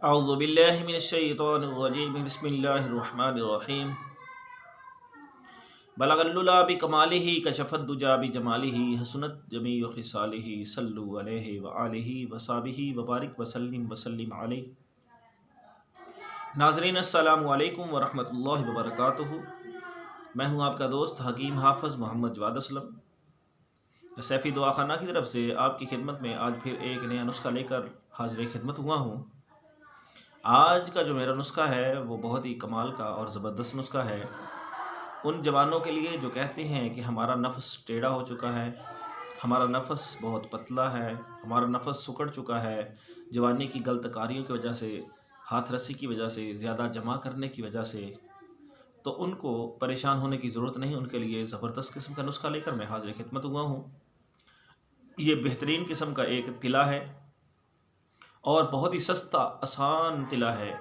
اعوذ باللہ من الشیطان الرجیم بسم اللہ الرحمن الرحیم بلغ الللا بکمالہ کشف الدجا بجمالہ حسنت جمیع خصالہ صلو علیہ وآلہ وصحبہ وبارک وسلم علیہ۔ ناظرین السلام علیکم ورحمۃ اللہ وبرکاتہ۔ میں ہوں آپ کا دوست حکیم حافظ محمد جواد اسلم، سیفی دعا خانہ کی طرف سے آپ کی خدمت میں آج پھر ایک نیا نسخہ لے کر حاضر خدمت ہوا ہوں۔ آج کا جو میرا نسخہ ہے وہ بہت ہی کمال کا اور زبردست نسخہ ہے ان جوانوں کے لیے جو کہتے ہیں کہ ہمارا نفس ٹیڑھا ہو چکا ہے، ہمارا نفس بہت پتلا ہے، ہمارا نفس سکڑ چکا ہے جوانی کی غلط کاریوں کی وجہ سے، ہاتھ رسی کی وجہ سے، زیادہ جمع کرنے کی وجہ سے۔ تو ان کو پریشان ہونے کی ضرورت نہیں، ان کے لیے زبردست قسم کا نسخہ لے کر میں حاضر خدمت ہوا ہوں۔ یہ بہترین قسم کا ایک تلا ہے اور بہت ہی سستا آسان تلا ہے۔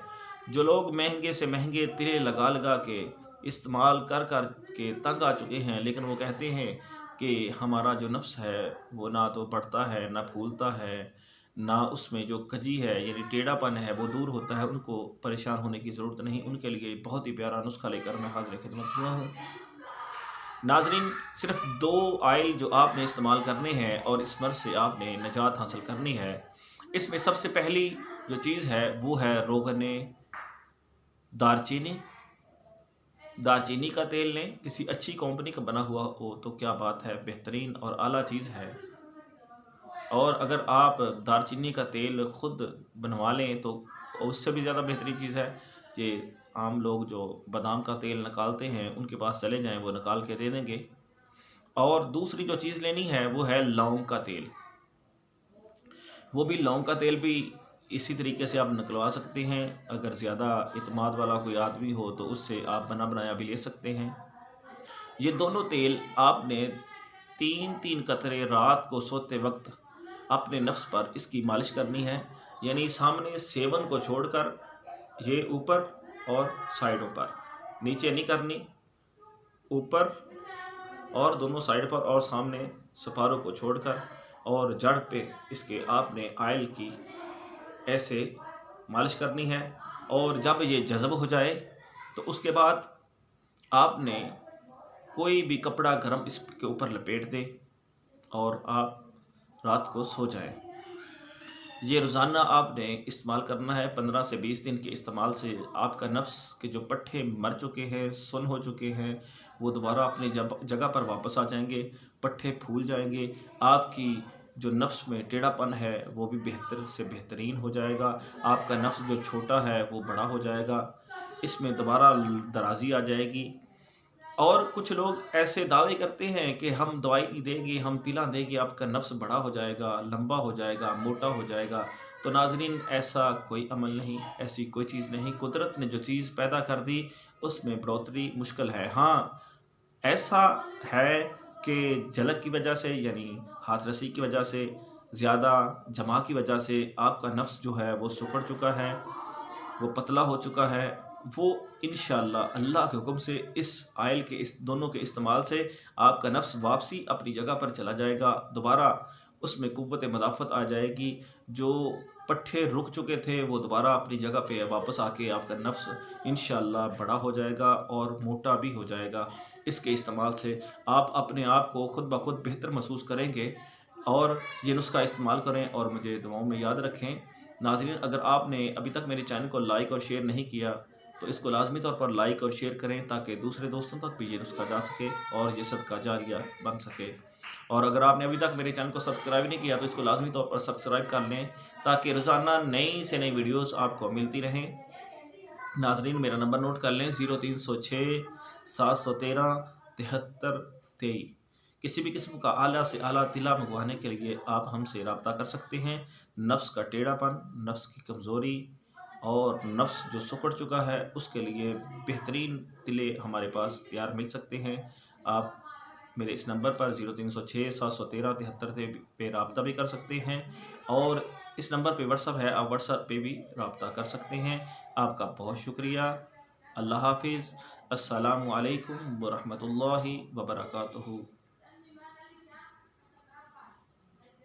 جو لوگ مہنگے سے مہنگے تلے لگا کے استعمال کر کے تنگ آ چکے ہیں، لیکن وہ کہتے ہیں کہ ہمارا جو نفس ہے وہ نہ تو بڑھتا ہے نہ پھولتا ہے، نہ اس میں جو کجی ہے یعنی ٹیڑھا پن ہے وہ دور ہوتا ہے، ان کو پریشان ہونے کی ضرورت نہیں۔ ان کے لیے بہت ہی پیارا نسخہ لے کر میں حاضر خدمت ہوا ہوں۔ ناظرین، صرف 2 آئل جو آپ نے استعمال کرنے ہیں اور اس مرض سے آپ نے نجات حاصل کرنی ہے۔ اس میں سب سے پہلی جو چیز ہے وہ ہے روغن دارچینی۔ دارچینی کا تیل لیں، کسی اچھی کمپنی کا بنا ہوا ہو تو کیا بات ہے، بہترین اور اعلیٰ چیز ہے۔ اور اگر آپ دارچینی کا تیل خود بنوا لیں تو اس سے بھی زیادہ بہترین چیز ہے۔ یہ عام لوگ جو بادام کا تیل نکالتے ہیں ان کے پاس چلے جائیں، وہ نکال کے دے دیں گے۔ اور دوسری جو چیز لینی ہے وہ ہے لونگ کا تیل۔ وہ بھی لونگ کا تیل بھی اسی طریقے سے آپ نکلوا سکتے ہیں، اگر زیادہ اعتماد والا کوئی آدمی ہو تو اس سے آپ بنا بنایا بھی لے سکتے ہیں۔ یہ دونوں تیل آپ نے 3 قطرے رات کو سوتے وقت اپنے نفس پر اس کی مالش کرنی ہے، یعنی سامنے 7 کو چھوڑ کر یہ اوپر اور سائڈوں پر، نیچے نہیں کرنی، اوپر اور دونوں سائڈ پر اور سامنے سپاروں کو چھوڑ کر، اور جڑ پہ اس کے آپ نے آئل کی ایسے مالش کرنی ہے۔ اور جب یہ جذب ہو جائے تو اس کے بعد آپ نے کوئی بھی کپڑا گرم اس کے اوپر لپیٹ دے اور آپ رات کو سو جائیں۔ یہ روزانہ آپ نے استعمال کرنا ہے۔ 15 سے 20 دن کے استعمال سے آپ کا نفس کے جو پٹھے مر چکے ہیں، سن ہو چکے ہیں، وہ دوبارہ اپنی جگہ پر واپس آ جائیں گے، پٹھے پھول جائیں گے، آپ کی جو نفس میں ٹیڑھا پن ہے وہ بھی بہتر سے بہترین ہو جائے گا، آپ کا نفس جو چھوٹا ہے وہ بڑا ہو جائے گا، اس میں دوبارہ درازی آ جائے گی۔ اور کچھ لوگ ایسے دعوے کرتے ہیں کہ ہم دوائی دیں گے، ہم تلا دیں گے، آپ کا نفس بڑا ہو جائے گا، لمبا ہو جائے گا، موٹا ہو جائے گا۔ تو ناظرین، ایسا کوئی عمل نہیں، ایسی کوئی چیز نہیں۔ قدرت نے جو چیز پیدا کر دی اس میں بڑھوتری مشکل ہے۔ ہاں، ایسا ہے کہ جھلک کی وجہ سے یعنی ہاتھ رسی کی وجہ سے، زیادہ جمع کی وجہ سے آپ کا نفس جو ہے وہ سکڑ چکا ہے، وہ پتلا ہو چکا ہے۔ وہ انشاءاللہ اللہ کے حکم سے اس آئل کے دونوں کے استعمال سے آپ کا نفس واپسی اپنی جگہ پر چلا جائے گا، دوبارہ اس میں قوت مدافعت آ جائے گی، جو پٹھے رک چکے تھے وہ دوبارہ اپنی جگہ پہ واپس آ کے آپ کا نفس انشاءاللہ بڑا ہو جائے گا اور موٹا بھی ہو جائے گا۔ اس کے استعمال سے آپ اپنے آپ کو خود بخود بہتر محسوس کریں گے، اور یہ نسخہ استعمال کریں اور مجھے دعاؤں میں یاد رکھیں۔ ناظرین، اگر آپ نے ابھی تک میرے چینل کو لائک اور شیئر نہیں کیا تو اس کو لازمی طور پر لائک اور شیئر کریں تاکہ دوسرے دوستوں تک بھی یہ نسخہ جا سکے اور یہ صدقہ جاریہ بن سکے۔ اور اگر آپ نے ابھی تک میرے چینل کو سبسکرائب نہیں کیا تو اس کو لازمی طور پر سبسکرائب کر لیں تاکہ روزانہ نئی سے نئی ویڈیوز آپ کو ملتی رہیں۔ ناظرین، میرا نمبر نوٹ کر لیں: 0306 713 7323۔ کسی بھی قسم کا اعلیٰ سے اعلیٰ تلا منگوانے کے لیے آپ ہم سے رابطہ کر سکتے ہیں۔ نفس کا ٹیڑھا پن، نفس کی کمزوری اور نفس جو سکڑ چکا ہے اس کے لیے بہترین تلے ہمارے پاس تیار مل سکتے ہیں۔ آپ میرے اس نمبر پر 0306 713 73 پہ رابطہ بھی کر سکتے ہیں، اور اس نمبر پہ واٹس ایپ ہے، آپ واٹس ایپ پہ بھی رابطہ کر سکتے ہیں۔ آپ کا بہت شکریہ۔ اللہ حافظ۔ السلام علیکم ورحمۃ اللہ وبرکاتہ۔